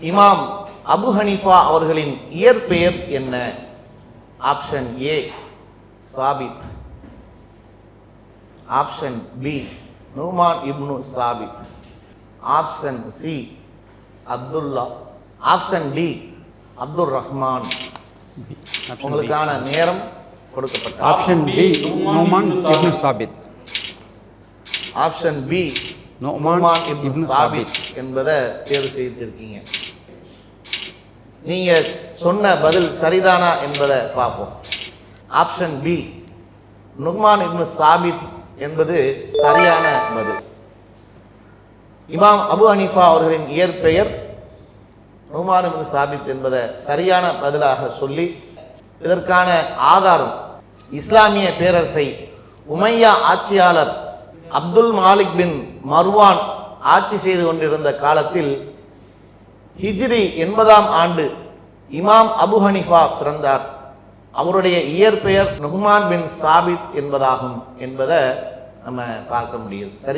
இமாம் Abu Hanifa அவர்களின் இயற்பெயர் என்ன? ஆப்ஷன் ஏ சாபித், option B Numan ibn Thabit, option C Abdullah, option D Abdul Rahman. உங்களுக்கான நேரம் கொடுக்கப்பட்ட option B Numan ibn Thabit. Option B Numan ibn சாபித் என்பதை தேர்வு செய்திருக்கீங்க. நீங்க சொன்ன பதில் சரிதானா என்பதை பார்ப்போம். ஆப்ஷன் பி நுமான் இப்னு சாபித் என்பது சரியான பதில். இமாம் அபு ஹனீஃபா அவர்களின் இயற்பெயர் நுமான் இப்னு சாபித் என்பதை சரியான பதிலாக சொல்லி, இதற்கான ஆதாரம் இஸ்லாமிய பேரரசை உமையா ஆட்சியாளர் அப்துல் மாலிக் பின் மர்வான் ஆட்சி செய்து கொண்டிருந்த காலத்தில் ஹிஜ்ரி 80ஆம் ஆண்டு இமாம் அபு ஹனீஃபா பிறந்தார். அவருடைய இயற்பெயர் நுமான் பின் சாபித் என்பதாகும் என்பதை நம்ம பார்க்க முடியுது. சரி.